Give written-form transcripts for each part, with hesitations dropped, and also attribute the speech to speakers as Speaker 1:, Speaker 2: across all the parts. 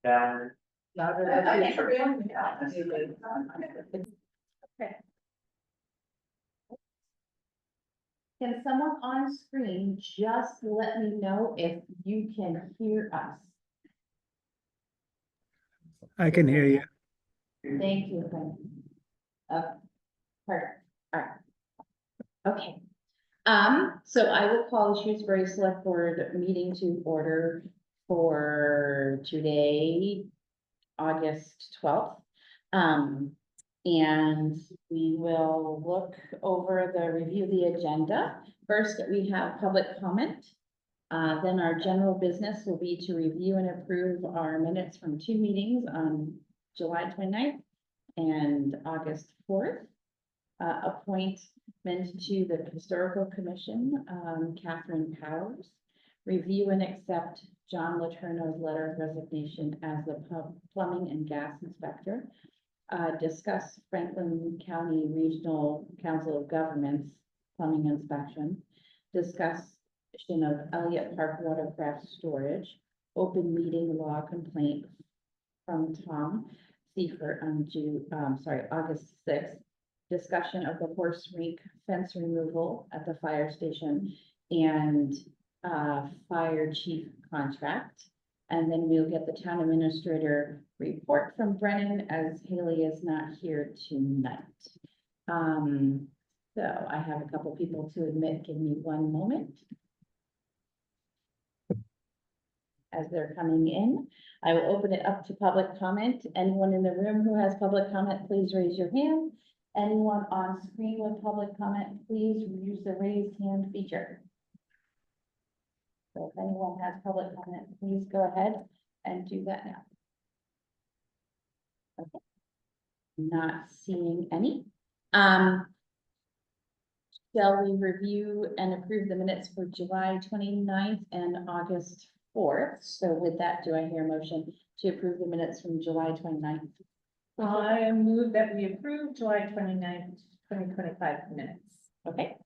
Speaker 1: down.
Speaker 2: Can someone on screen just let me know if you can hear us?
Speaker 3: I can hear you.
Speaker 2: Thank you. Perfect. All right. Okay. So I will call the Shutesbury Selectboard meeting to order for today, August 12th. And we will look over the review of the agenda. First, we have public comment. Then our general business will be to review and approve our minutes from 2 meetings on July 29th and August 4th. Appointment to the Historical Commission, Catherine Powers. Review and accept John Letourneau's letter of resignation as the plumbing and gas inspector. Discuss Franklin County Regional Council of Governments plumbing inspection. Discussion of Elliott Park watercraft storage. Open meeting law complaint from Tom Seifert on August 6th. Discussion of the horse rink fence removal at the fire station and fire chief contract. And then we'll get the town administrator report from Brennan, as Haley is not here tonight. So I have a couple people to admit. Give me one moment. As they're coming in, I will open it up to public comment. Anyone in the room who has public comment, please raise your hand. Anyone on screen with public comment, please use the raise hand feature. So if anyone has public comment, please go ahead and do that now. Okay. Not seeing any. Shall we review and approve the minutes for July 29th and August 4th? So with that, do I hear a motion to approve the minutes from July 29th?
Speaker 4: I move that we approve July 29th, 2025 minutes.
Speaker 2: Okay.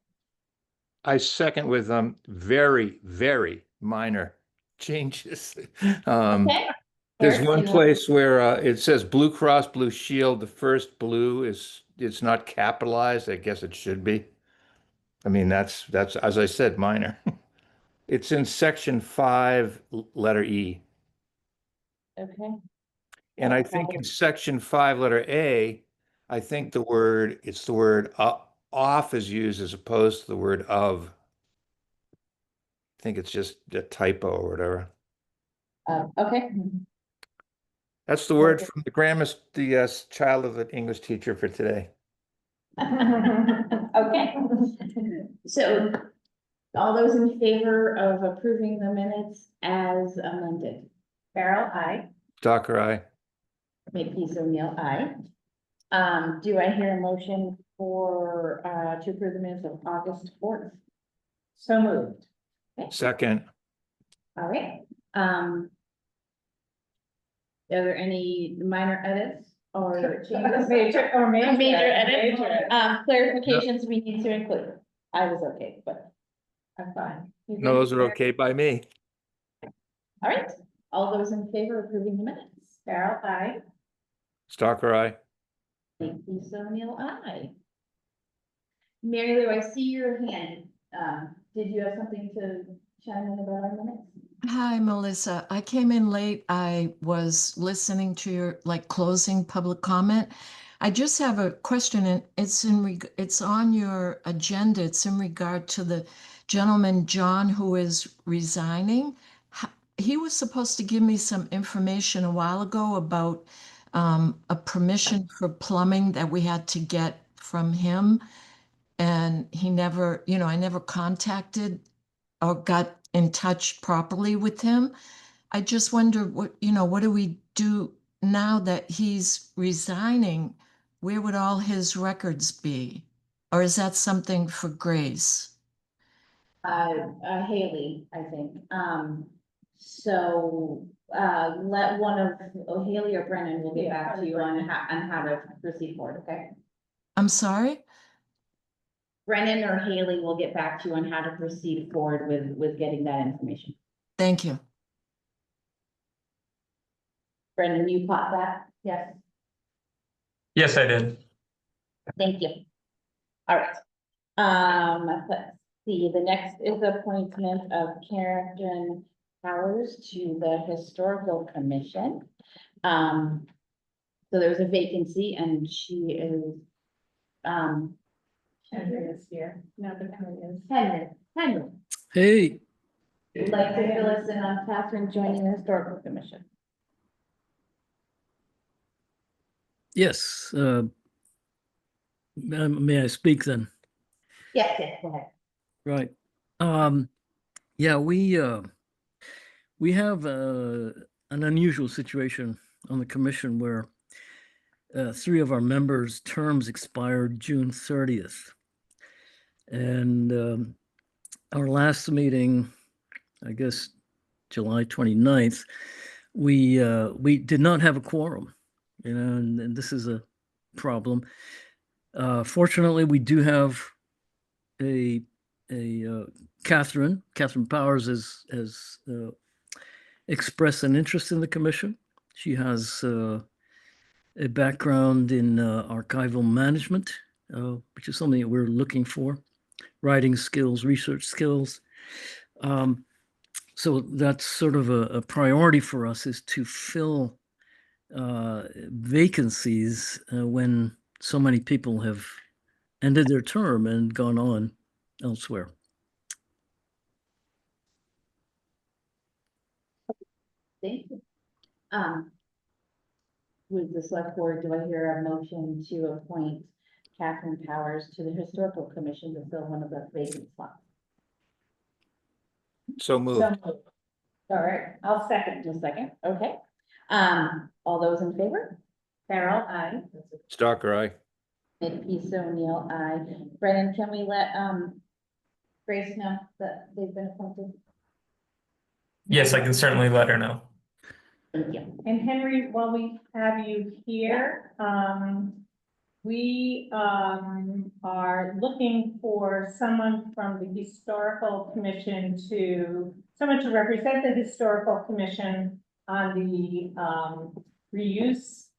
Speaker 5: I second with very, very minor changes.
Speaker 2: Okay.
Speaker 5: There's
Speaker 2: Eric,
Speaker 5: one
Speaker 2: you want-
Speaker 5: place where it says Blue Cross Blue Shield. The first blue it's not capitalized. I guess it should be. I mean, that's as I said, minor. It's in section 5, letter E.
Speaker 2: Okay.
Speaker 5: And I think in section 5, letter A, I think the word off is used as opposed to the word of. I think it's just a typo or whatever.
Speaker 2: Okay.
Speaker 5: That's the word from the child of the English teacher for today.
Speaker 2: Okay. So all those in favor of approving the minutes as amended?
Speaker 4: Farrell, aye.
Speaker 5: Docker, aye.
Speaker 2: Makepeace O'Neill, aye. Do I hear a motion for, to approve the minutes of August 4th?
Speaker 4: So moved.
Speaker 2: Okay.
Speaker 5: Second.
Speaker 2: All right. Are there any minor edits or changes?
Speaker 4: Major
Speaker 2: Edits,
Speaker 4: Major.
Speaker 2: clarifications we need to include? I was okay, but I'm fine. You
Speaker 5: No,
Speaker 2: good?
Speaker 5: those are okay by me.
Speaker 2: All right. All those in favor of approving the minutes?
Speaker 4: Farrell, aye.
Speaker 5: Docker, aye.
Speaker 2: Makepeace O'Neill, aye. Mary Lou, I see your hand. Did you have something to chime in about our minutes?
Speaker 6: Hi, Melissa. I came in late. I was listening to your closing public comment. I just have a question, and it's on your agenda. It's in regard to the gentleman, John, who is resigning. He was supposed to give me some information a while ago about a permission for plumbing that we had to get from him. And he never, I never contacted or got in touch properly with him. I just wonder what do we do now that he's resigning? Where would all his records be? Or is that something for Grace?
Speaker 2: Haley, I think. So let one of Haley or Brennan will get back to you on how to proceed forward, okay?
Speaker 6: I'm sorry?
Speaker 2: Brennan or Haley will get back to you on how to proceed forward with getting that information.
Speaker 6: Thank you.
Speaker 2: Brendan, you caught that? Yes.
Speaker 1: Yes, I did.
Speaker 2: Thank you. All right. Let's see, the next is appointment of Karen Powers to the Historical Commission. So there's a vacancy and she is,
Speaker 4: Henry is here. No, but Henry is.
Speaker 2: Henry.
Speaker 3: Hey,
Speaker 2: Would like to fill us in on Catherine joining the Historical Commission.
Speaker 3: yes, may I speak then?
Speaker 2: Yes, yes, go ahead.
Speaker 3: Right. Yeah, we have an unusual situation on the commission where three of our members' terms expired June 30th. And our last meeting, I guess July 29th, we did not have a quorum, and this is a problem. Fortunately, we do have a Catherine Powers has expressed an interest in the commission. She has a background in archival management, which is something that we're looking for, writing skills, research skills. So that's sort of a priority for us, is to fill vacancies when so many people have ended their term and gone on elsewhere.
Speaker 2: Thank you. With the select board, do I hear a motion to appoint Catherine Powers to the Historical Commission to fill one of the vacant slots?
Speaker 5: So moved.
Speaker 4: So moved. All right, I'll second.
Speaker 2: Just a second, okay. All those in favor?
Speaker 4: Carol, aye.
Speaker 5: Stalker, aye.
Speaker 2: Makepeace O'Neill, aye. Brennan, can we let, Grace know that they've been appointed?
Speaker 1: Yes, I can certainly let her know.
Speaker 2: Thank you.
Speaker 4: And Henry, while we have you here, we are looking for someone from the Historical Commission someone to represent the Historical Commission on the reuse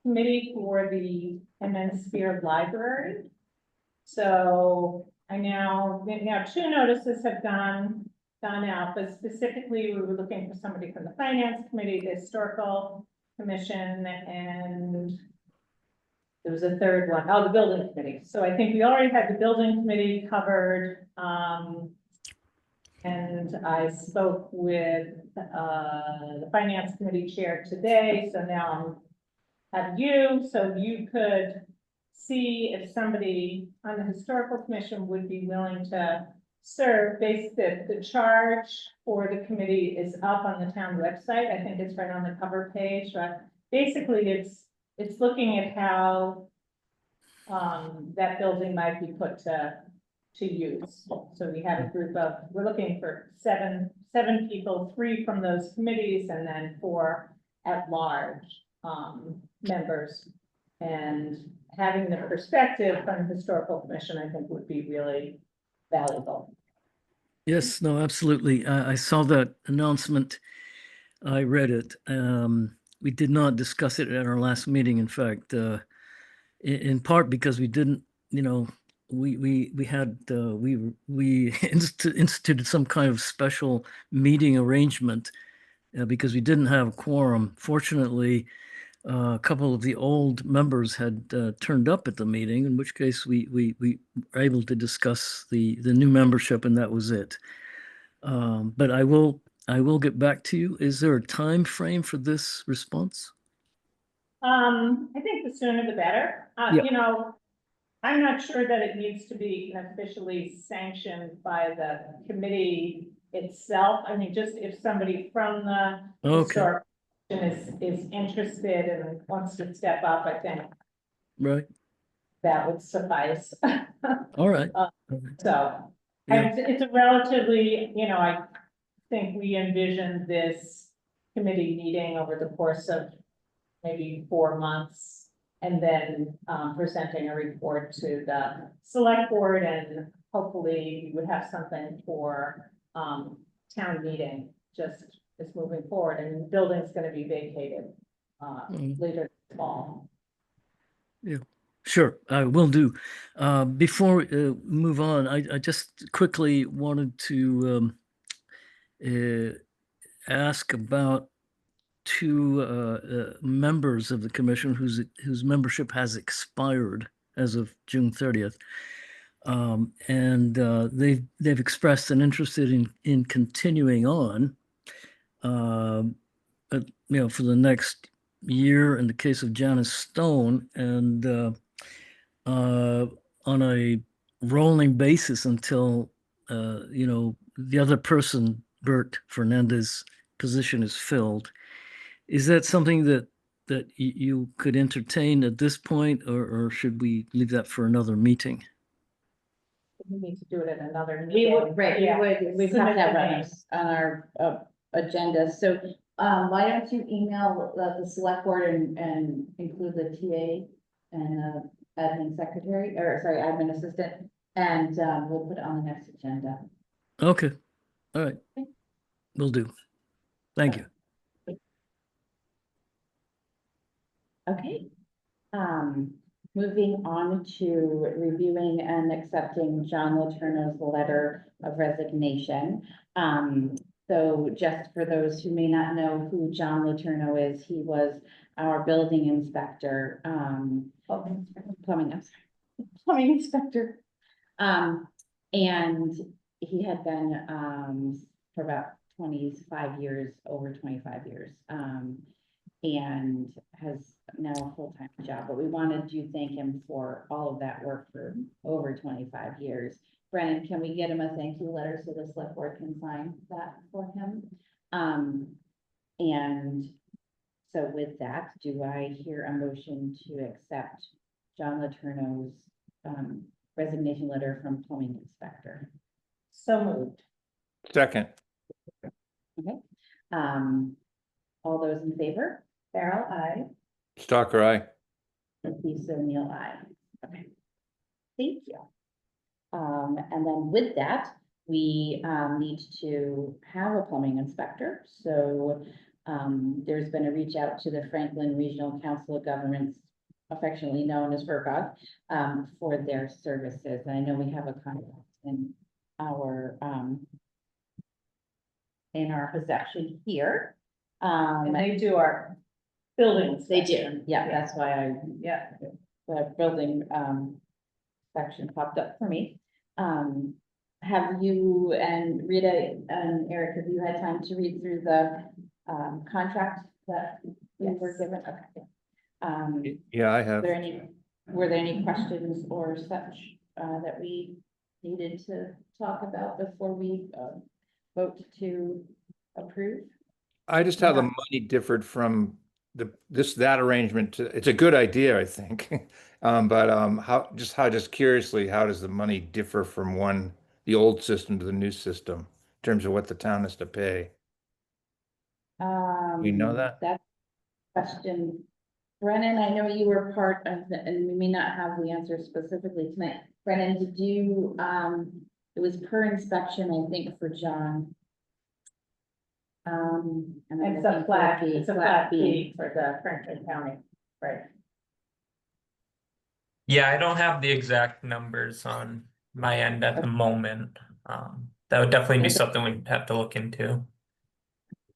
Speaker 4: committee for the Sphere Library. So now two notices have gone out, but specifically we were looking for somebody from the Finance Committee, the Historical Commission, and there was a third one, the Building Committee. So I think we already had the Building Committee covered. And I spoke with the Finance Committee Chair today, so now I have you, so you could see if somebody on the Historical Commission would be willing to serve. The charge for the committee is up on the town website. I think it's right on the cover page, but basically it's looking at how that building might be put to use. So we have a group of, we're looking for seven people, 3 from those committees and then 4 at-large members. And having the perspective from the Historical Commission, I think, would be really valuable.
Speaker 3: Yes, no, absolutely. I saw that announcement. I read it. We did not discuss it at our last meeting. In fact, in part because we didn't, we instituted some kind of special meeting arrangement because we didn't have a quorum. Fortunately, a couple of the old members had turned up at the meeting, in which case we were able to discuss the new membership, and that was it. But I will get back to you. Is there a time frame for this response?
Speaker 4: I think the sooner the better.
Speaker 3: Yeah.
Speaker 4: I'm not sure that it needs to be officially sanctioned by the committee itself. I mean, just if somebody from the Historic is interested and wants to step up, I think
Speaker 3: Right.
Speaker 4: that would suffice.
Speaker 3: All right.
Speaker 4: So,
Speaker 3: Yeah.
Speaker 4: and it's a relatively, I think we envisioned this committee meeting over the course of maybe 4 months, and then presenting a report to the select board, and hopefully we would have something for town meeting just as moving forward, and the building's going to be vacated
Speaker 2: later this fall.
Speaker 3: Sure, I will do. Before we move on, I just quickly wanted to ask about two members of the commission whose membership has expired as of June 30th. And they've expressed an interest in continuing on, for the next year in the case of Janice Stone, and on a rolling basis until the other person, Bert Fernandez, position is filled. Is that something that you could entertain at this point, or should we leave that for another meeting?
Speaker 4: We need to do it at another
Speaker 2: We
Speaker 4: meeting.
Speaker 2: would, right,
Speaker 4: Yeah.
Speaker 2: we have
Speaker 4: Submit
Speaker 2: that
Speaker 4: the
Speaker 2: on
Speaker 4: names.
Speaker 2: our agenda, so, why don't you email the select board and include the TA and admin secretary, or sorry, admin assistant, and, we'll put it on the next agenda.
Speaker 3: Okay, all right, will do. Thank you.
Speaker 2: Okay. Moving on to reviewing and accepting John Letourneau's letter of resignation. So just for those who may not know who John Letourneau is, he was our building inspector, plumbing inspector. And he had been, for about 25 years, over 25 years. And has now a full-time job, but we wanted to thank him for all of that work for over 25 years. Brennan, can we get him a thank you letter so the select board can sign that for him? And so with that, do I hear a motion to accept John Letourneau's resignation letter from plumbing inspector?
Speaker 4: So moved.
Speaker 5: Second.
Speaker 2: Okay. All those in favor?
Speaker 4: Farrell, I.
Speaker 5: Stalker, aye.
Speaker 2: Lisa Neal, aye. Okay. Thank you. And then with that, we need to have a plumbing inspector. So there's been a reach out to the Franklin Regional Council of Governments, affectionately known as FERCOG, for their services. And I know we have a contract in our possession here.
Speaker 4: And they do our buildings.
Speaker 2: They do, yeah, that's why
Speaker 4: Yeah.
Speaker 2: the building section popped up for me. Have you and Rita and Eric, have you had time to read through the contract that we were given? Okay.
Speaker 5: Yeah, I have.
Speaker 2: Were there any questions or such that we needed to talk about before we vote to approve?
Speaker 5: I just how the money differed from that arrangement it's a good idea, I think. But just curiously, how does the money differ from the old system to the new system in terms of what the town has to pay? You know that?
Speaker 2: That question, Brennan, I know you were part of the, and we may not have the answer specifically tonight. Brennan, did you, it was per inspection, I think, for John. And I'm
Speaker 4: It's
Speaker 2: looking
Speaker 4: a
Speaker 2: for
Speaker 4: flat,
Speaker 2: the
Speaker 4: it's a flat fee for the Franklin County, right?
Speaker 1: Yeah, I don't have the exact numbers on my end at the moment. That would definitely be something we'd have to look into.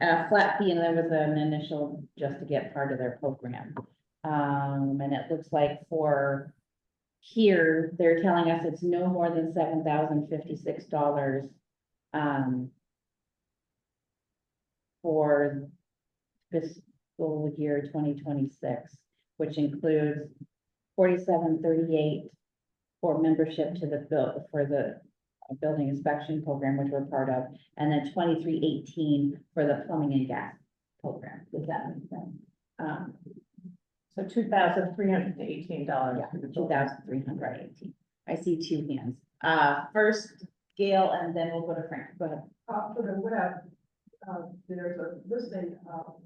Speaker 2: Flat fee, and there was an initial just to get part of their program. And it looks like for here, they're telling us it's no more than $7,056. For fiscal year 2026, which includes 4738 for membership to the for the building inspection program, which we're part of, and then 2318 for the plumbing and gas program. Does that make sense?
Speaker 4: So $2,318.
Speaker 2: Yeah, 2,318. I see two hands. First Gail, and then we'll go to Frank. Go ahead.
Speaker 7: For the web, there's a listing of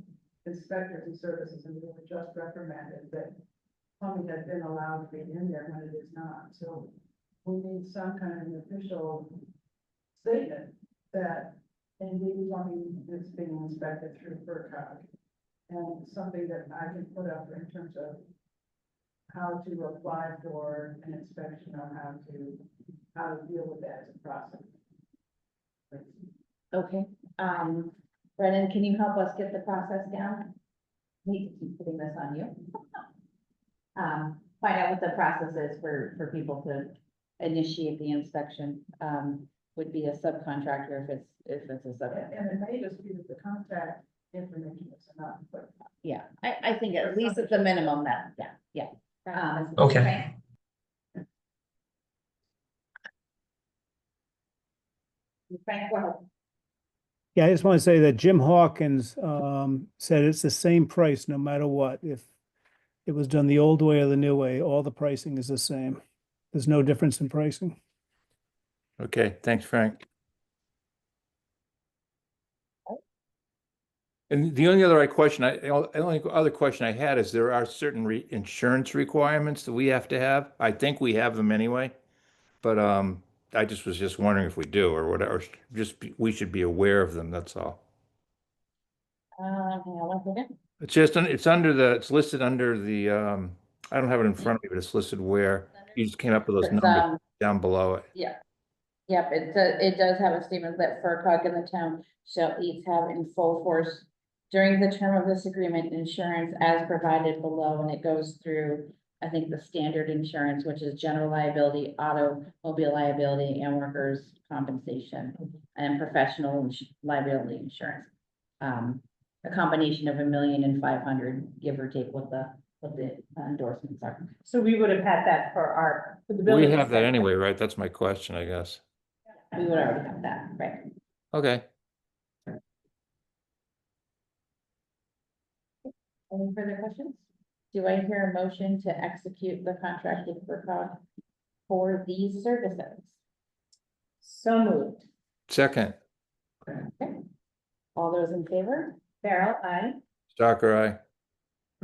Speaker 7: inspectors and services, and we were just recommended that plumbing had been allowed to be in there when it is not. So we need some kind of an official statement that indeed plumbing is being inspected through FERCOG. And something that I can put up in terms of how to apply for an inspection or how to deal with that as a process.
Speaker 2: Okay, Brennan, can you help us get the process down? Need to keep putting this on you. Find out what the process is for people to initiate the inspection, would be a subcontractor if it's a sub.
Speaker 7: And it may just be that the contact information is not, but
Speaker 2: Yeah, I think at least it's a minimum that, yeah.
Speaker 1: Okay.
Speaker 2: Frank, go ahead.
Speaker 8: Yeah, I just want to say that Jim Hawkins said it's the same price no matter what. If it was done the old way or the new way, all the pricing is the same. There's no difference in pricing.
Speaker 5: Okay, thanks, Frank. And the only other question only other question I had is there are certain insurance requirements that we have to have. I think we have them anyway, but I was just wondering if we do or whatever. We should be aware of them. That's all.
Speaker 2: Hang on one second.
Speaker 5: It's listed under the I don't have it in front of me, but it's listed where you just came up with those
Speaker 2: It's,
Speaker 5: numbers down below it.
Speaker 2: Yeah. Yep, it does have a statement that FERCog and the town shall each have in full force during the term of this agreement, insurance as provided below, and it goes through, I think, the standard insurance, which is general liability, automobile liability, and workers' compensation, and professional liability insurance. A combination of 1,500,000, give or take what the endorsements are.
Speaker 4: So we would have had that for the
Speaker 5: We
Speaker 4: building.
Speaker 5: have that
Speaker 4: inspector.
Speaker 5: anyway, right? That's my question, I guess.
Speaker 2: We would already have that, right?
Speaker 5: Okay.
Speaker 2: Any further questions? Do I hear a motion to execute the contract with FERCog for these services?
Speaker 4: So moved.
Speaker 5: Second,
Speaker 2: Okay. All those in favor?
Speaker 4: Farrell, I.
Speaker 5: Stalker, aye.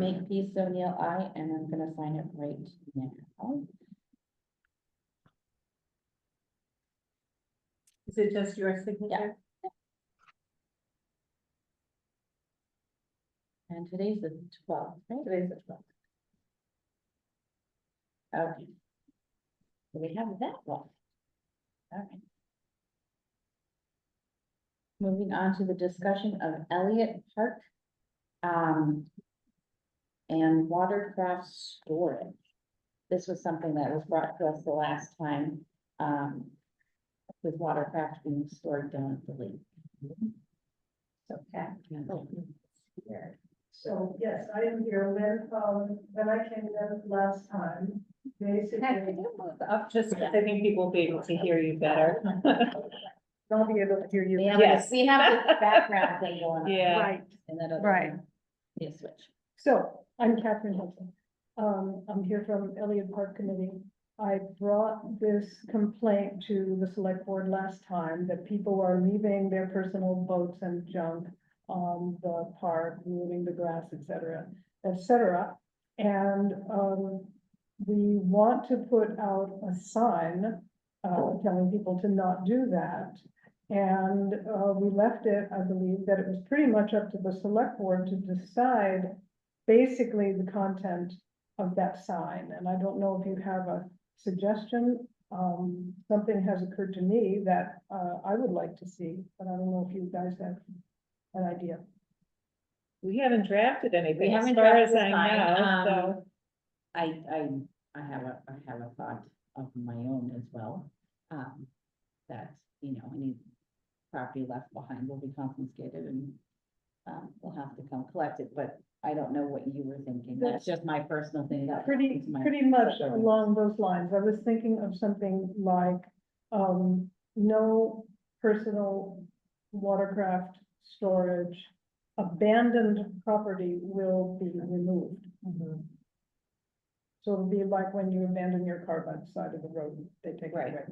Speaker 2: Makepeace O'Neill, aye, and I'm gonna sign it right now.
Speaker 4: Is it just your signature?
Speaker 2: And today's the 12th, right? Today's the 12th. Okay. So we have that one. All right. Moving on to the discussion of Elliott Park. And watercraft storage. This was something that was brought to us the last time, with watercraft being stored down at the lake. So,
Speaker 7: so yes, I am here when I came in last time, basically.
Speaker 4: Up just because I think people will be able to hear you better.
Speaker 7: I'll be able to hear you.
Speaker 2: We have,
Speaker 4: Yes.
Speaker 2: we have this background thing going on.
Speaker 4: Yeah.
Speaker 7: Right,
Speaker 2: And that other.
Speaker 7: Right.
Speaker 2: Yeah, switch.
Speaker 7: so I'm Catherine Hilton. I'm here from Elliott Park Committee. I brought this complaint to the select board last time that people are leaving their personal boats and junk on the park, moving the grass, et cetera, et cetera. And we want to put out a sign telling people to not do that. And we left it, I believe, that it was pretty much up to the select board to decide basically the content of that sign. And I don't know if you have a suggestion. Something has occurred to me that I would like to see, but I don't know if you guys have an idea.
Speaker 4: We haven't drafted anything
Speaker 2: We
Speaker 4: as
Speaker 2: haven't
Speaker 4: far as
Speaker 2: drafted
Speaker 4: I
Speaker 2: a sign,
Speaker 4: know,
Speaker 2: I have a thought of my own as well. That, any property left behind will be confiscated and we'll have to come collect it, but I don't know what you were thinking. That's just my personal thing. That
Speaker 7: Pretty much along those lines. I was thinking of something like, no personal watercraft storage, abandoned property will be removed.
Speaker 4: so.
Speaker 7: So it'll be like when you abandon your car by the side of the road, they take it
Speaker 2: Right.
Speaker 7: away.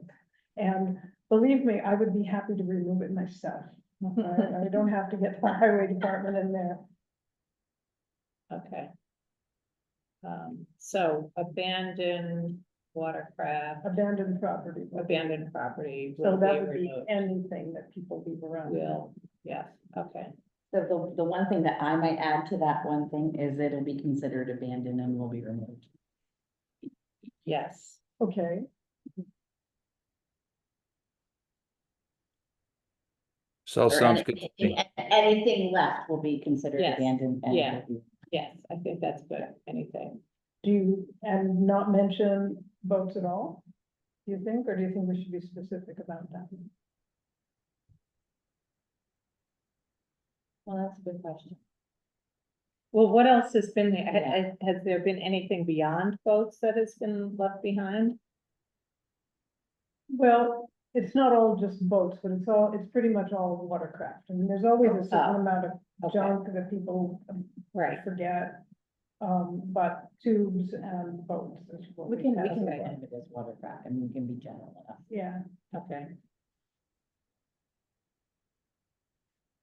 Speaker 7: And believe me, I would be happy to remove it myself. I don't have to get the highway department in there.
Speaker 4: Okay. So abandoned watercraft,
Speaker 7: Abandoned property.
Speaker 4: abandoned property.
Speaker 7: So
Speaker 4: will
Speaker 7: that
Speaker 4: be
Speaker 7: would be
Speaker 4: removed.
Speaker 7: anything that people leave around.
Speaker 4: Will, yes, okay.
Speaker 2: So the one thing that I might add to that one thing is it'll be considered abandoned and will be removed.
Speaker 4: Yes.
Speaker 7: Okay,
Speaker 5: So all
Speaker 2: Or
Speaker 5: sounds good to me.
Speaker 2: anything left will be considered
Speaker 4: Yes,
Speaker 2: abandoned. And
Speaker 4: yeah.
Speaker 2: will be-
Speaker 4: Yes, I think that's good, anything.
Speaker 7: do you, and not mention boats at all? Do you think, or do you think we should be specific about that?
Speaker 2: Well, that's a good question.
Speaker 4: Well, what else has been there?
Speaker 2: Yeah.
Speaker 4: Has there been anything beyond boats that has been left behind?
Speaker 7: Well, it's not all just boats, but it's pretty much all watercraft. I mean, there's always a certain
Speaker 2: Oh,
Speaker 7: amount of
Speaker 4: okay.
Speaker 7: junk that people
Speaker 4: Right.
Speaker 7: forget. But tubes and boats is what
Speaker 2: We can
Speaker 7: have.
Speaker 2: put it as watercraft and we can be general enough.
Speaker 7: Yeah,
Speaker 4: Okay.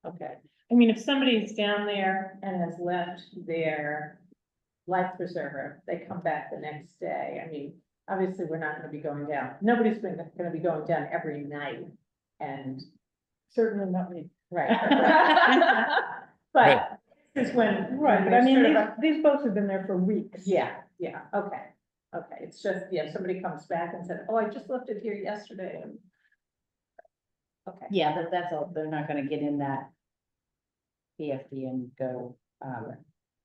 Speaker 4: Okay, I mean, if somebody's down there and has left their life preserver, they come back the next day, I mean, obviously, we're not gonna be going down, nobody's gonna be going down every night, and,
Speaker 7: certainly not me.
Speaker 4: right. But, this is when.
Speaker 7: Right, but I mean, these boats have been there for weeks.
Speaker 4: Yeah, okay, it's just, yeah, somebody comes back and said, oh, I just left it here yesterday, and. Okay.
Speaker 2: Yeah, that's all, they're not gonna get in that PFD and go,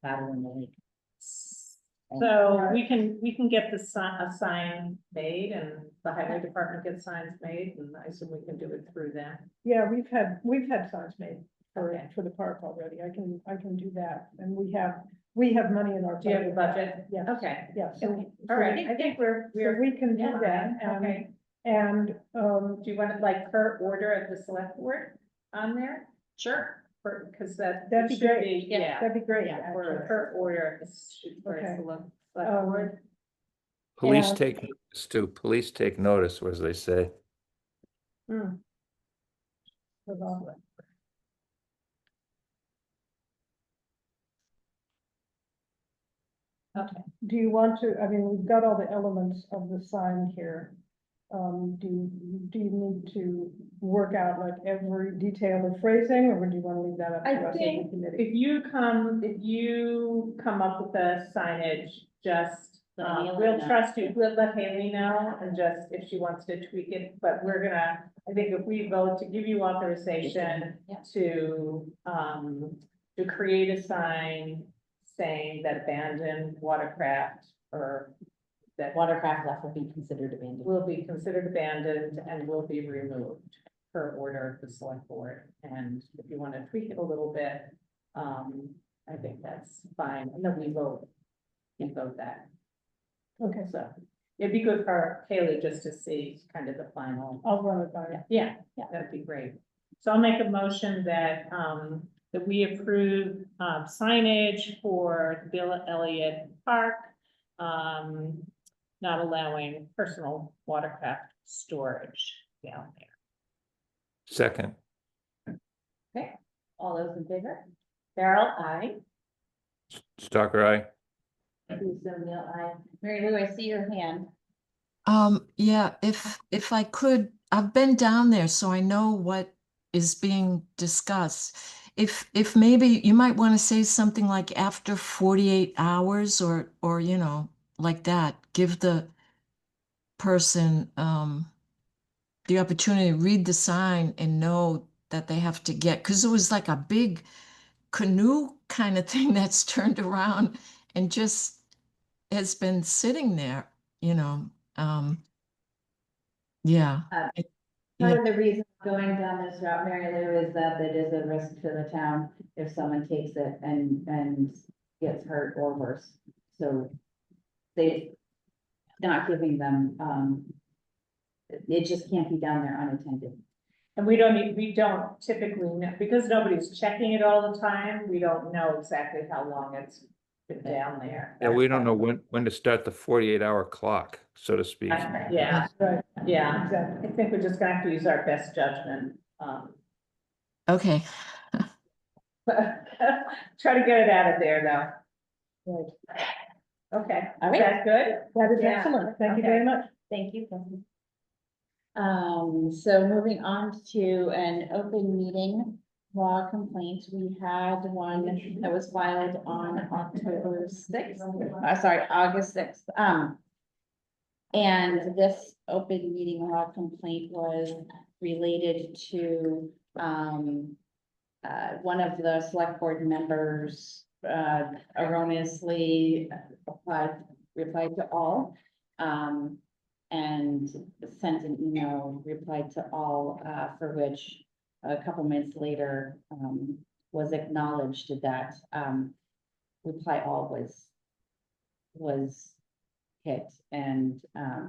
Speaker 2: paddle in the lake.
Speaker 4: So we can get a sign made and the highway department gets signs made and I assume we can do it through them.
Speaker 7: Yeah, we've had signs made
Speaker 4: Okay.
Speaker 7: for the park already. I can do that. And we have money in our.
Speaker 4: Do you have a budget?
Speaker 7: Yeah.
Speaker 4: Okay,
Speaker 7: Yeah, so.
Speaker 4: all right, I think
Speaker 7: So we can do
Speaker 4: yeah,
Speaker 7: that.
Speaker 4: okay.
Speaker 7: And,
Speaker 4: Do you want it like per order of the select board on there?
Speaker 2: Sure.
Speaker 4: Because that.
Speaker 7: That'd
Speaker 4: it
Speaker 7: be
Speaker 4: should
Speaker 7: great.
Speaker 4: Yeah,
Speaker 7: that'd be great.
Speaker 2: Yeah,
Speaker 7: actually.
Speaker 4: per order, it's for
Speaker 7: Okay.
Speaker 4: select
Speaker 7: Um,
Speaker 4: board.
Speaker 5: Police
Speaker 7: Yeah.
Speaker 5: take notice too. Police take notice, as they say.
Speaker 7: Hmm. Hold on.
Speaker 4: Okay.
Speaker 7: Do you want to, I mean, we've got all the elements of the sign here. Do you need to work out like every detail of phrasing, or do you want to leave that up to
Speaker 4: I
Speaker 7: us as a
Speaker 4: think
Speaker 7: committee?
Speaker 4: if you come up with the signage, just,
Speaker 2: Let Haley
Speaker 4: we'll
Speaker 2: know.
Speaker 4: trust you, we'll let Haley know, and just if she wants to tweak it, but we're gonna, I think if we vote to give you authorization
Speaker 2: Yeah.
Speaker 4: to create a sign saying that abandoned watercraft or that
Speaker 2: Watercraft left will be considered abandoned.
Speaker 4: will be considered abandoned and will be removed per order of the select board. And if you want to tweak it a little bit, I think that's fine. And then we vote that.
Speaker 7: Okay,
Speaker 4: So it'd be good for Haley just to see kind of the final.
Speaker 7: I'll run it by you.
Speaker 4: Yeah, that'd be great. So I'll make a motion that, that we approve, signage for the Bill Elliott Park. Not allowing personal watercraft storage down there.
Speaker 5: Second,
Speaker 2: Okay, all those in favor?
Speaker 4: Farrell, aye.
Speaker 5: Stalker eye.
Speaker 2: Mary Lou, I see your hand.
Speaker 6: Yeah, if I could, I've been down there, so I know what is being discussed. If maybe you might want to say something like after 48 hours or like that, give the person the opportunity to read the sign and know that they have to get, because it was like a big canoe kind of thing that's turned around and just has been sitting there, yeah.
Speaker 2: Part of the reason going down this route, Mary Lou, is that it is a risk to the town if someone takes it and gets hurt or worse. So they not giving them, it just can't be down there unattended.
Speaker 4: And we don't typically know, because nobody's checking it all the time, we don't know exactly how long it's been down there.
Speaker 5: Yeah, we don't know when to start the 48-hour clock, so to speak.
Speaker 4: Yeah,
Speaker 7: Right,
Speaker 4: yeah,
Speaker 7: exactly.
Speaker 4: I think we're just gonna have to use our best judgment.
Speaker 6: Okay.
Speaker 4: Try to get it out of there though.
Speaker 7: Right.
Speaker 4: Okay,
Speaker 2: All
Speaker 4: is
Speaker 2: right.
Speaker 4: that good?
Speaker 7: That is
Speaker 4: Yeah,
Speaker 7: excellent. Thank you
Speaker 4: okay.
Speaker 7: very much.
Speaker 2: Thank you. So moving on to an open meeting law complaints. We had one that was filed on October 6th, sorry, August 6th. And this open meeting law complaint was related to, one of the select board members, erroneously replied to all, and sent an email, replied to all, for which a couple minutes later, was acknowledged that, reply all was hit and,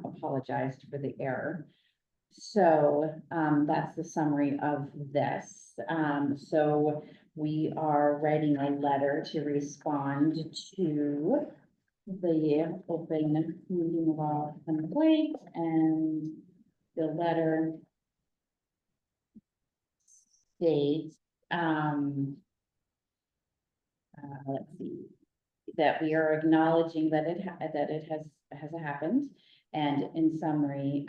Speaker 2: apologized for the error. So, that's the summary of this. So we are writing a letter to respond to the open meeting law complaint, and the letter states, let's see, that we are acknowledging that it has happened. And in summary,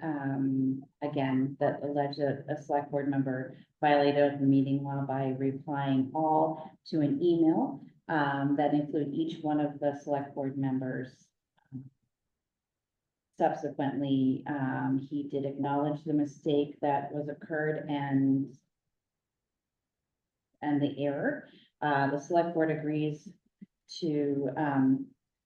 Speaker 2: again, that alleged a select board member violated the meeting law by replying all to an email, that include each one of the select board members. Subsequently, he did acknowledge the mistake that was occurred and the error. The select board agrees to,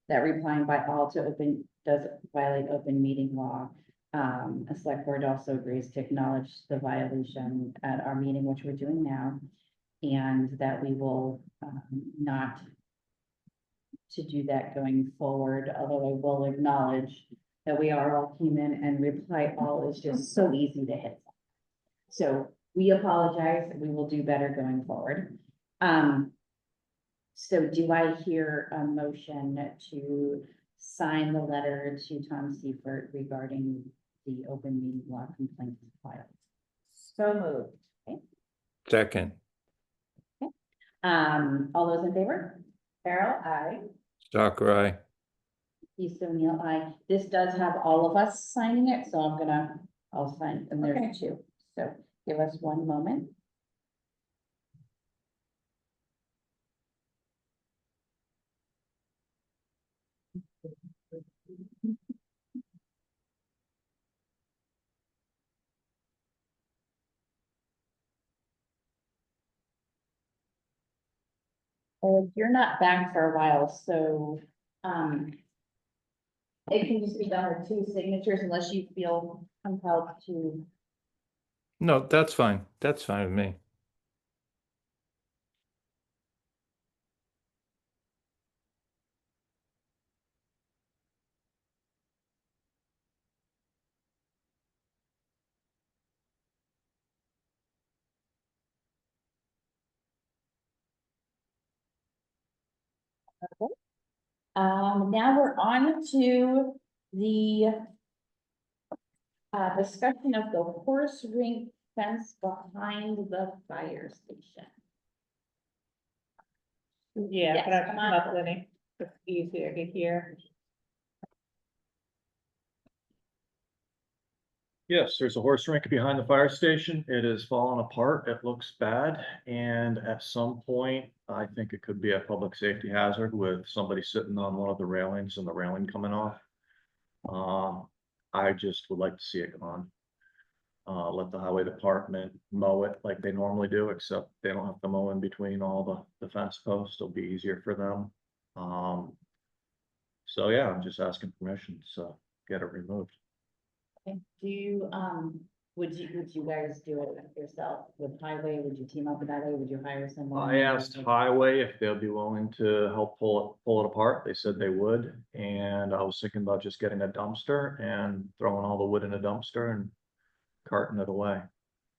Speaker 2: that replying by all to open does violate open meeting law. A select board also agrees to acknowledge the violation at our meeting, which we're doing now, and that we will, not to do that going forward, although I will acknowledge that we are all human and reply all is just so easy to hit. So we apologize, and we will do better going forward. So do I hear a motion to sign the letter to Tom Seifert regarding the open meeting law complaint filed?
Speaker 4: So moved.
Speaker 2: Okay.
Speaker 5: Second.
Speaker 2: All those in favor?
Speaker 4: Carol, I.
Speaker 5: Stalker, aye.
Speaker 2: Lisa O'Neill, aye. This does have all of us signing it, so I'll sign, and
Speaker 4: Okay.
Speaker 2: there's two. So give us one moment. You're not back for a while, so, it can just be done with two signatures unless you feel compelled to.
Speaker 5: No, that's fine. That's fine with me.
Speaker 2: Now we're on to the discussion of the horse rink fence behind the fire station.
Speaker 4: Yeah,
Speaker 2: Yes,
Speaker 4: can I
Speaker 2: come
Speaker 4: come
Speaker 2: on.
Speaker 4: up, Lenny? It's easier to hear.
Speaker 9: Yes, there's a horse rink behind the fire station. It is falling apart. It looks bad. And at some point, I think it could be a public safety hazard with somebody sitting on one of the railings and the railing coming off. I just would like to see it gone. Let the highway department mow it like they normally do, except they don't have to mow in between all the fence posts. It'll be easier for them. So yeah, I'm just asking permission to get it removed.
Speaker 2: Okay. Do you, would you guys do it yourself with highway? Would you team up with highway? Would you hire someone?
Speaker 9: I asked Highway if they'll be willing to help pull it apart. They said they would, and I was thinking about just getting a dumpster and throwing all the wood in a dumpster and carting it away.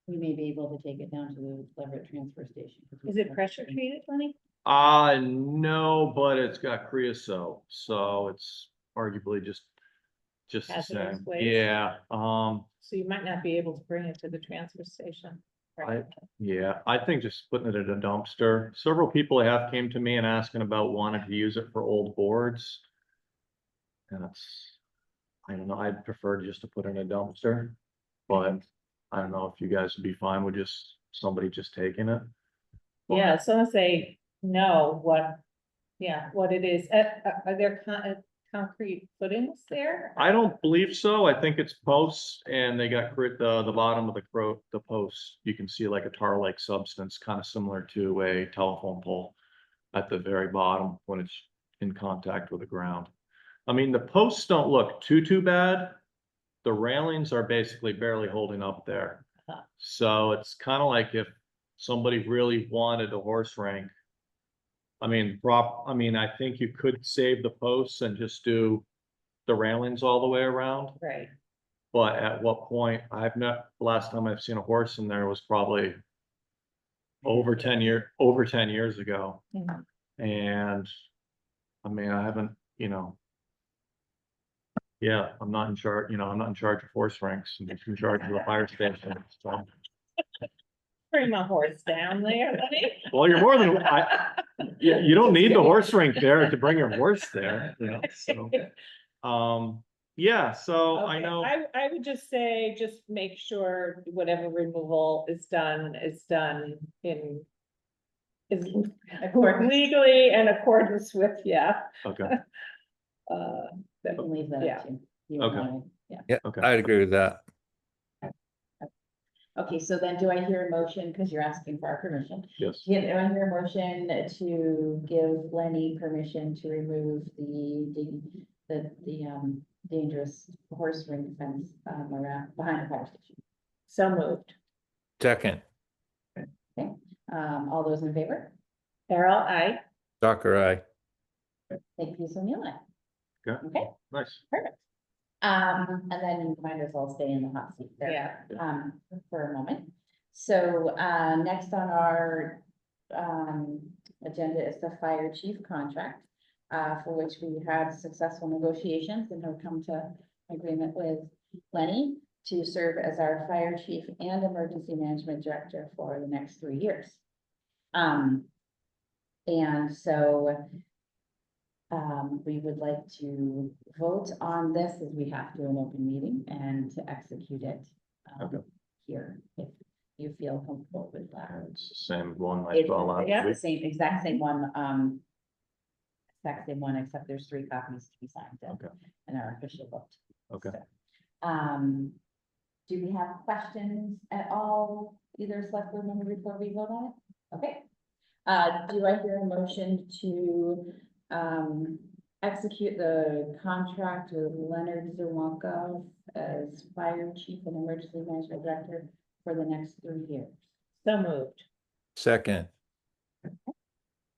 Speaker 2: We may be able to take it down to the Leverett transfer station.
Speaker 4: Is it pressure treated, Lenny?
Speaker 9: No, but it's got creosote, so it's arguably just the
Speaker 4: Hazardous
Speaker 9: same.
Speaker 4: waste?
Speaker 9: Yeah,
Speaker 4: So you might not be able to bring it to the transfer station.
Speaker 9: yeah, I think just putting it in a dumpster. Several people have came to me and asking about wanting to use it for old boards. And I don't know, I'd prefer just to put in a dumpster, but I don't know if you guys would be fine with somebody just taking it.
Speaker 4: Yeah, as long as they know what, yeah, what it is. Are there concrete footings there?
Speaker 9: I don't believe so. I think it's posts and they got the bottom of the post. You can see like a tar-like substance, kind of similar to a telephone pole at the very bottom when it's in contact with the ground. I mean, the posts don't look too bad. The railings are basically barely holding up there.
Speaker 4: Uh-huh.
Speaker 9: So it's kind of like if somebody really wanted a horse rink. I mean, I think you could save the posts and just do the railings all the way around.
Speaker 4: Right.
Speaker 9: But at what point, the last time I've seen a horse in there was probably over 10 years ago.
Speaker 4: Mhm.
Speaker 9: And I mean, I haven't, yeah, I'm not in charge, I'm not in charge of horse rinks. I'm just in charge of the fire station. So,
Speaker 4: Bring my horse down there, buddy.
Speaker 9: well, you're more than, you don't need the horse rink there to bring your horse there, so. Yeah, so I
Speaker 4: Okay,
Speaker 9: know,
Speaker 4: I would just say, just make sure whatever removal is done in. Is legally in accordance with, yeah,
Speaker 9: okay,
Speaker 2: You can leave that
Speaker 4: Yeah.
Speaker 2: up to you.
Speaker 9: Okay.
Speaker 2: Yeah.
Speaker 5: Yeah,
Speaker 9: okay,
Speaker 5: I'd agree with that.
Speaker 2: Okay, so then do I hear a motion, because you're asking for our permission?
Speaker 9: yes,
Speaker 2: Do I hear a motion to give Lenny permission to remove the dangerous horse ring fence around behind the fire station?
Speaker 4: so moved.
Speaker 5: Second,
Speaker 2: All those in favor?
Speaker 4: Carol, I.
Speaker 5: Tucker, aye.
Speaker 2: Thank you, Sonia.
Speaker 9: Okay.
Speaker 2: Okay,
Speaker 9: nice,
Speaker 2: perfect. And then you might as well stay in the hot seat there.
Speaker 4: Yeah.
Speaker 2: For a moment. So, next on our, agenda is the fire chief contract, for which we had successful negotiations and have come to agreement with Lenny to serve as our fire chief and emergency management director for the next 3 years. And so, we would like to vote on this as we have to an open meeting and to execute it
Speaker 9: Okay.
Speaker 2: here, if you feel comfortable with that.
Speaker 9: it's the same one I
Speaker 2: It's
Speaker 9: saw last
Speaker 2: the
Speaker 9: week.
Speaker 2: same, exact same one, except there's 3 copies to be signed
Speaker 9: Okay.
Speaker 2: and our official vote.
Speaker 9: Okay.
Speaker 2: So, do we have questions at all, either select board member before we vote on it? Okay. Do I hear a motion to, execute the contract with Leonard Zerwanka as fire chief and emergency management director for the next 3 years?
Speaker 4: So moved.
Speaker 5: Second,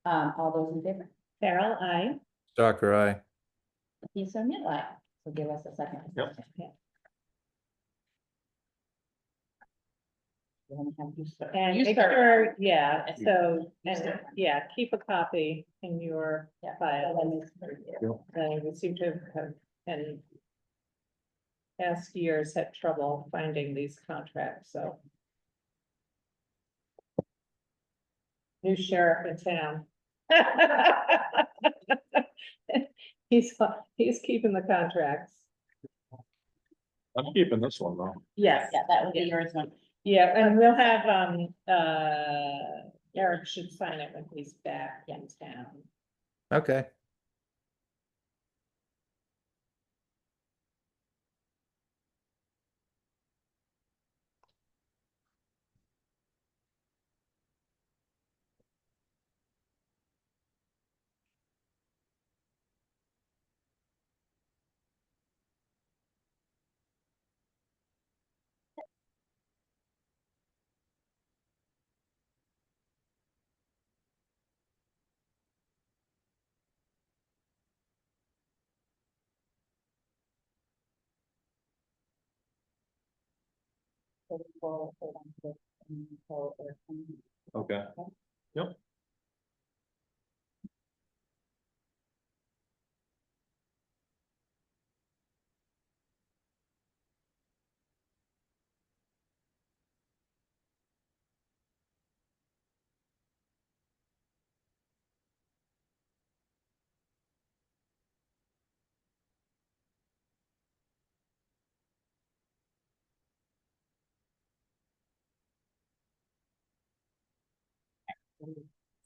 Speaker 2: All those in favor?
Speaker 4: Carol, I.
Speaker 5: Tucker, aye.
Speaker 2: Please, Sonia, aye. So give us a second.
Speaker 9: Yep.
Speaker 2: Yeah. You wanna have you start-
Speaker 4: And
Speaker 2: you
Speaker 4: make
Speaker 2: start.
Speaker 4: sure, yeah, so,
Speaker 2: You
Speaker 4: and,
Speaker 2: start.
Speaker 4: yeah, keep a copy in your
Speaker 2: Yeah,
Speaker 4: file.
Speaker 2: that makes it pretty good.
Speaker 4: We seem to have, in past years, had trouble finding these contracts, so. New sheriff in town. He's keeping the contracts.
Speaker 9: I'm keeping this one though.
Speaker 4: Yes.
Speaker 2: Yeah, that would be yours one.
Speaker 4: Yeah, and we'll have, Eric should sign it when he's back in town.
Speaker 5: Okay.
Speaker 9: Okay. Yep.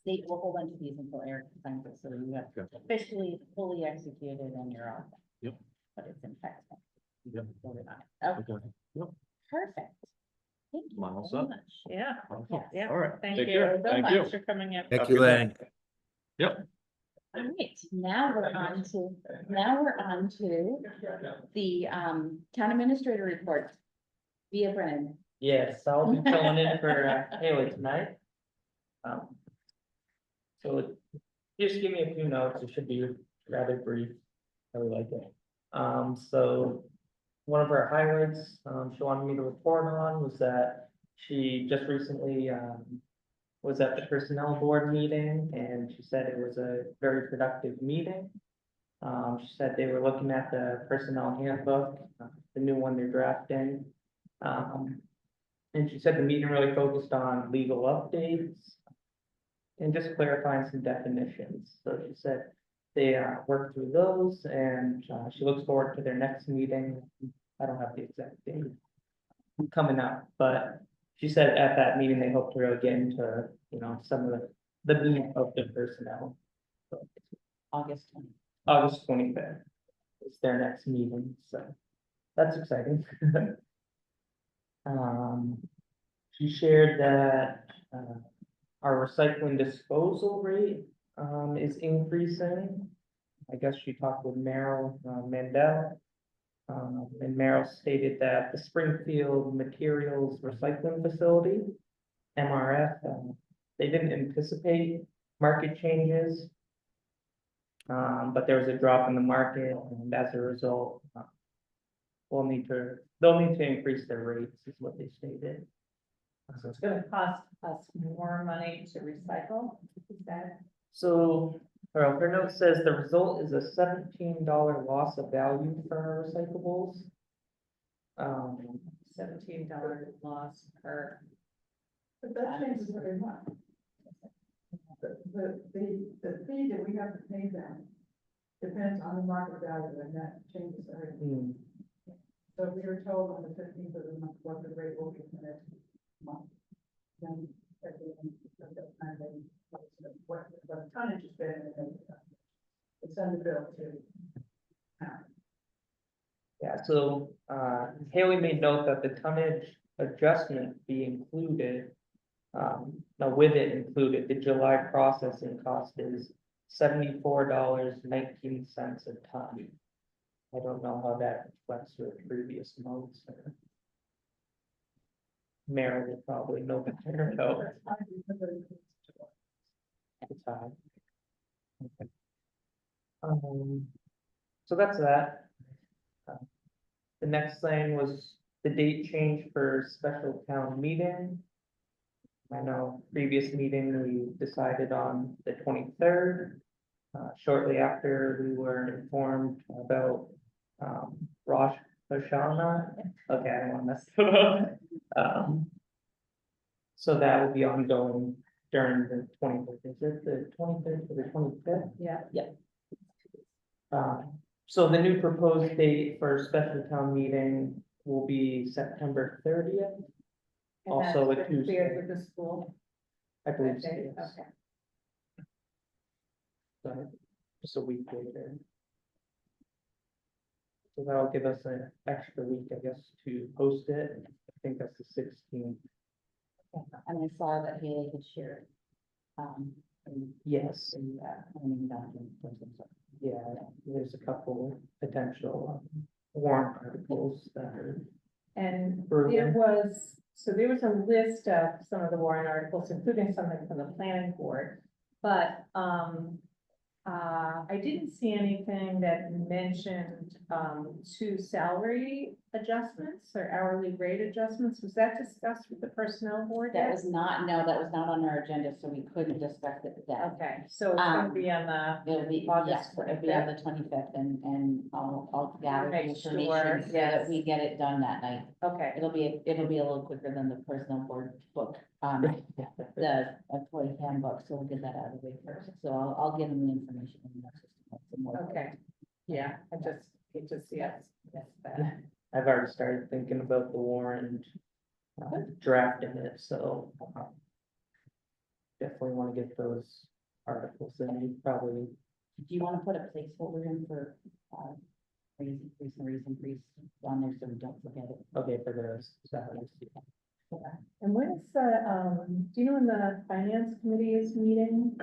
Speaker 2: State will hold on to these until Eric signs it, so you have
Speaker 9: Okay.
Speaker 2: officially fully executed and you're off.
Speaker 9: Yep.
Speaker 2: But it's in fact.
Speaker 9: Yep.
Speaker 2: voted on it. Okay,
Speaker 9: Okay. Yep.
Speaker 2: perfect. Thank you
Speaker 9: Miles
Speaker 2: very
Speaker 9: up.
Speaker 2: much.
Speaker 4: Yeah,
Speaker 9: Awesome.
Speaker 2: Yes.
Speaker 9: All right.
Speaker 4: thank
Speaker 9: Take
Speaker 4: you
Speaker 9: care.
Speaker 4: so
Speaker 9: Thank you.
Speaker 4: much for coming in.
Speaker 5: Thank
Speaker 9: Have a
Speaker 5: you,
Speaker 9: good
Speaker 5: Lanny.
Speaker 9: day. Yep.
Speaker 2: All right, now we're on to the town administrator report. Via Brennan.
Speaker 1: Yes, I'll be filling in for Haley tonight. So just give me a few notes, it should be rather brief. I would like it. So one of our highlights, she wanted me to report on was that she just recently, was at the personnel board meeting and she said it was a very productive meeting. She said they were looking at the personnel handbook, the new one they're drafting. And she said the meeting really focused on legal updates and just clarifying some definitions. So she said they worked through those and she looks forward to their next meeting. I don't have the exact date coming up, but she said at that meeting, they hope to really get into, you know, some of the meat of the personnel. So
Speaker 2: August 20th.
Speaker 1: August 25th is their next meeting, so that's exciting. She shared that, our recycling disposal rate, is increasing. I guess she talked with Merrill, Mandel. And Merrill stated that the Springfield Materials Recycling Facility, MRF, they didn't anticipate market changes. But there was a drop in the market and as a result, they'll need to increase their rates is what they stated.
Speaker 4: So it's gonna cost us more money to recycle, is that?
Speaker 1: So, well, her note says the result is a $17 loss of value for our recyclables.
Speaker 4: $17 loss per.
Speaker 7: But that changes every month. The fee that we have to pay them depends on the market value, and that changes every month. So we were told on the 15th of the month what the rate will be for the next month. Then at the end of that time, they, what the tonnage has been, and then it's send the bill to.
Speaker 1: Yeah, so, Haley made note that the tonnage adjustment be included. Now with it included, the July processing cost is $74.19 a ton. I don't know how that reflects with previous months. Mary would probably know better, no, it's high. Okay. So that's that. The next thing was the date change for special town meeting. I know previous meeting, we decided on the 23rd. Shortly after, we were informed about, Rosh Hashanah. Okay, I don't want to mess it up. So that will be ongoing during the 23rd. Is it the 23rd to the 25th?
Speaker 4: Yeah.
Speaker 1: So the new proposed date for special town meeting will be September 30th.
Speaker 4: And
Speaker 1: Also
Speaker 4: that's
Speaker 1: a
Speaker 4: for
Speaker 1: Tuesday.
Speaker 4: clear with the school.
Speaker 1: I believe so,
Speaker 4: Okay,
Speaker 1: yes.
Speaker 4: okay.
Speaker 1: So, just a week later. So that'll give us an extra week, I guess, to post it. I think that's the 16th.
Speaker 2: And I saw that Haley had shared.
Speaker 1: Yes,
Speaker 2: Planning document.
Speaker 1: yeah, there's a couple potential warrant articles that are.
Speaker 4: And
Speaker 1: Brilliant.
Speaker 4: there was a list of some of the warrant articles, including something from the planning board. But, I didn't see anything that mentioned, two salary adjustments or hourly rate adjustments. Was that discussed with the personnel board
Speaker 2: That
Speaker 4: yet?
Speaker 2: was not on our agenda, so we couldn't discuss it today.
Speaker 4: Okay, so it's gonna be on the,
Speaker 2: It'll be,
Speaker 4: August
Speaker 2: yes, it'll be on the 25th and I'll gather the
Speaker 4: Make
Speaker 2: information
Speaker 4: sure,
Speaker 2: so
Speaker 4: yes.
Speaker 2: that we get it done that night.
Speaker 4: okay,
Speaker 2: It'll be a little quicker than the personnel board book, the employee handbook, so we'll get that out of the way first. So I'll give them the information. in the system. Some more.
Speaker 4: okay. Yeah, I just, it just, yes, that.
Speaker 1: I've already started thinking about the warrant, drafting it, so. definitely want to get those articles in, probably.
Speaker 2: Do you want to put a placeholder in for, raise increase on there so we don't forget it?
Speaker 1: Okay, for those.
Speaker 4: And when is the, do you know when the finance committee is meeting?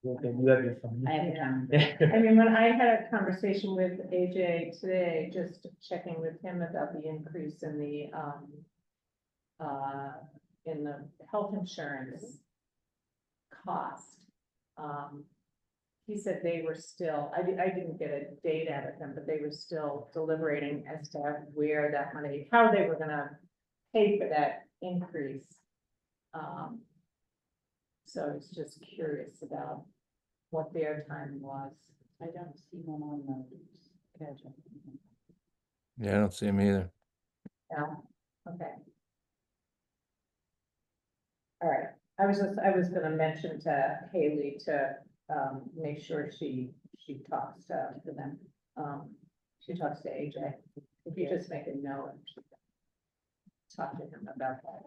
Speaker 1: Okay, you have your phone.
Speaker 2: I have a calendar.
Speaker 4: I mean, when I had a conversation with AJ today, just checking with him about the increase in the health insurance cost. He said they were still, I didn't get a date out of them, but they were still deliberating as to where that money, how they were gonna pay for that increase. So I was just curious about what their time was.
Speaker 2: I don't see one on the schedule.
Speaker 5: Yeah, I don't see him either.
Speaker 4: Yeah, okay. All right, I was gonna mention to Haley to, make sure she talks to them. She talks to AJ. If you just make a note. Talk to him about that.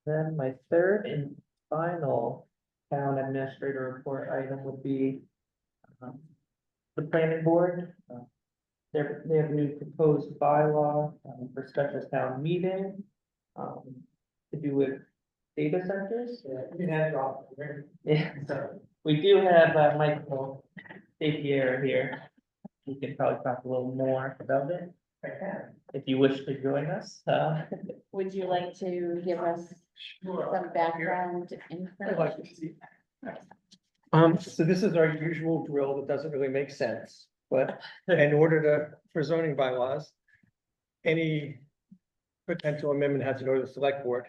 Speaker 1: Then my third and final town administrator report item would be the planning board. They have a new proposed bylaw for special town meeting to do with data centers. Yeah, so we do have Michael Dapier here. He can probably talk a little more about it. If you wish to join us.
Speaker 2: Would you like to give us some background information?
Speaker 10: So this is our usual drill that doesn't really make sense, but in order for zoning bylaws, any potential amendment has to go to the select board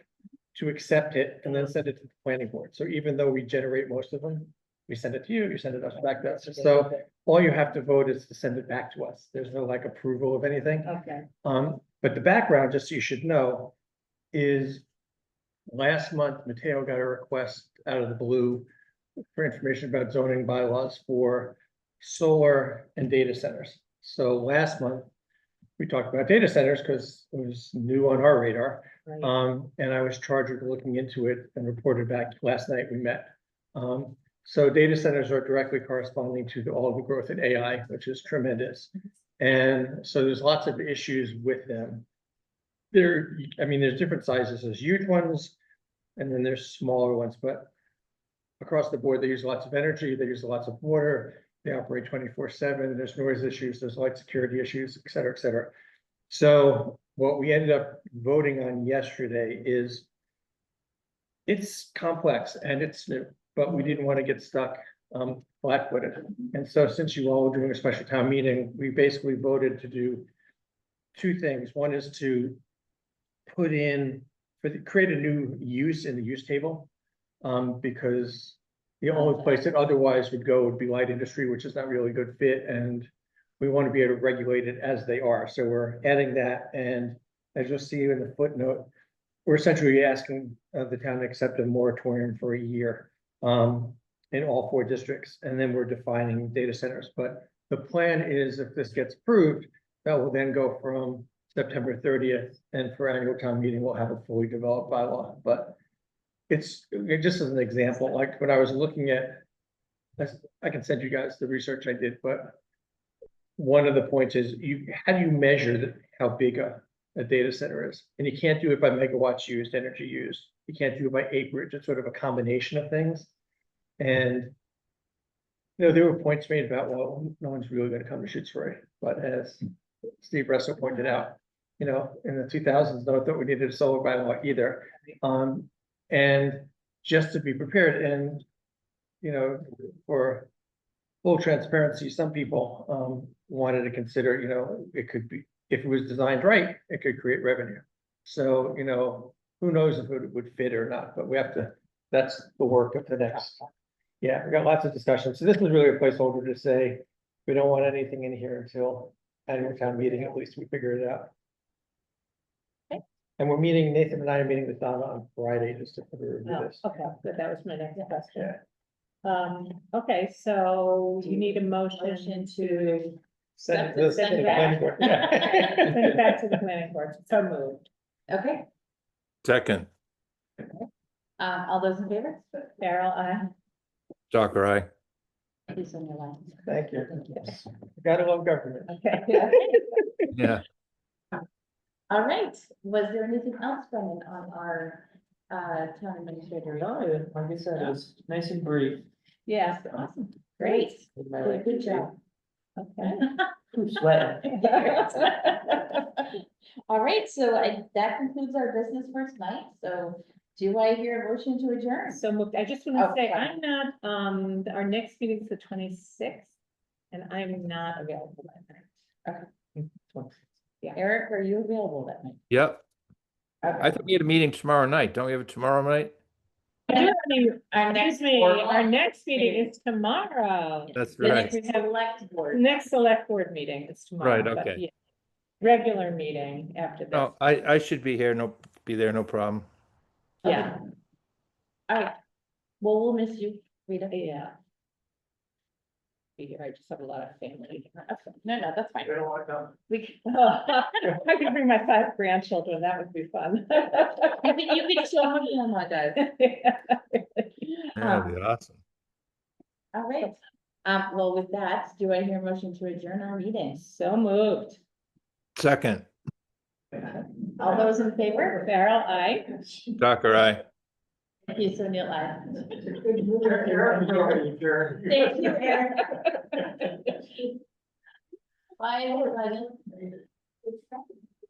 Speaker 10: to accept it and then send it to the planning board. So even though we generate most of them, we send it to you, you send it us back to us. So all you have to vote is to send it back to us. There's no like approval of anything.
Speaker 4: Okay.
Speaker 10: But the background, just so you should know, is last month, Mateo got a request out of the blue for information about zoning bylaws for solar and data centers. So last month, we talked about data centers because it was new on our radar.
Speaker 4: Right.
Speaker 10: And I was charged with looking into it and reported back last night we met. So data centers are directly corresponding to all of the growth in AI, which is tremendous. And so there's lots of issues with them. I mean, there's different sizes. There's huge ones, and then there's smaller ones, but across the board, they use lots of energy, they use lots of water, they operate 24/7, there's noise issues, there's light security issues, et cetera, et cetera. So what we ended up voting on yesterday is it's complex and it's new, but we didn't want to get stuck flat-footed. And so since you all were doing a special town meeting, we basically voted to do two things. One is to put in, create a new use in the use table. Because the only place it otherwise would go would be light industry, which is not really a good fit, and we want to be able to regulate it as they are. So we're adding that, and as you'll see in the footnote, we're essentially asking the town to accept a moratorium for a year in all 4 districts, and then we're defining data centers. But the plan is, if this gets approved, that will then go from September 30th, and for annual town meeting, we'll have a fully developed bylaw. But it's just as an example, like when I was looking at, I can send you guys the research I did, but one of the points is how do you measure how big a data center is? And you can't do it by megawatts used, energy used. You can't do it by acreage. It's sort of a combination of things. And there were points made about, well, no one's really going to come to Shutesbury. But as Steve Russell pointed out, in the 2000s, no one thought we needed a solar bylaw either. And just to be prepared, and for full transparency, some people wanted to consider, it could be, if it was designed right, it could create revenue. So, who knows if it would fit or not, but we have to, that's the work of the next. Yeah, we got lots of discussions. So this was really a placeholder to say, we don't want anything in here until annual town meeting, at least we figure it out. And we're meeting, Nathan and I are meeting with Donna on Friday just to review this.
Speaker 4: Okay, good, that was my next question.
Speaker 10: Yeah.
Speaker 4: Okay, so you need a motion to
Speaker 10: Send it to the
Speaker 4: Send it
Speaker 10: planning board.
Speaker 4: send it back to the planning board, so moved.
Speaker 2: Okay,
Speaker 5: Second,
Speaker 2: all those in favor?
Speaker 4: Carol, I.
Speaker 5: Docker, aye.
Speaker 2: Please on your line.
Speaker 10: Thank you. Gotta love government.
Speaker 4: Okay.
Speaker 5: Yeah.
Speaker 2: All right, was there anything else, Brendan, on our, town administrator?
Speaker 1: No, like I said, it was nice and brief.
Speaker 4: Yes, awesome,
Speaker 2: Great,
Speaker 4: great.
Speaker 2: good job.
Speaker 4: Okay.
Speaker 1: I'm sweating.
Speaker 2: All right, so that concludes our business for tonight, so do I hear a motion to adjourn?
Speaker 4: So moved. I just want to say,
Speaker 2: Okay.
Speaker 4: I'm not, our next meeting is the 26th, and I'm not available that night.
Speaker 2: Eric, are you available that night?
Speaker 5: Yep. I
Speaker 2: Okay.
Speaker 5: thought we had a meeting tomorrow night. Don't we have it tomorrow night?
Speaker 2: Our
Speaker 4: Excuse me, our next meeting is tomorrow.
Speaker 5: That's
Speaker 2: The
Speaker 5: right.
Speaker 2: next select
Speaker 4: The
Speaker 2: board.
Speaker 4: next select board meeting is tomorrow.
Speaker 5: Right,
Speaker 4: but
Speaker 5: okay.
Speaker 4: yeah, regular meeting after this.
Speaker 5: No, I should be here. Be there, no problem.
Speaker 4: Yeah,
Speaker 2: All right, well, we'll miss you, Rita.
Speaker 4: yeah. Be here, I just have a lot of family.
Speaker 2: No, that's fine. We,
Speaker 4: I could bring my 5 grandchildren, that would be fun.
Speaker 2: you can show them on my guys.
Speaker 5: Yeah, that'd be awesome.
Speaker 2: All right, well, with that, do I hear a motion to adjourn our meeting?
Speaker 4: So moved.
Speaker 5: Second,
Speaker 2: All those in favor?
Speaker 4: Farrell, I.
Speaker 5: Docker, aye.
Speaker 2: Thank you, Sonia. Aye.
Speaker 10: Adjourn.
Speaker 2: Thank you, Eric. Bye, everybody.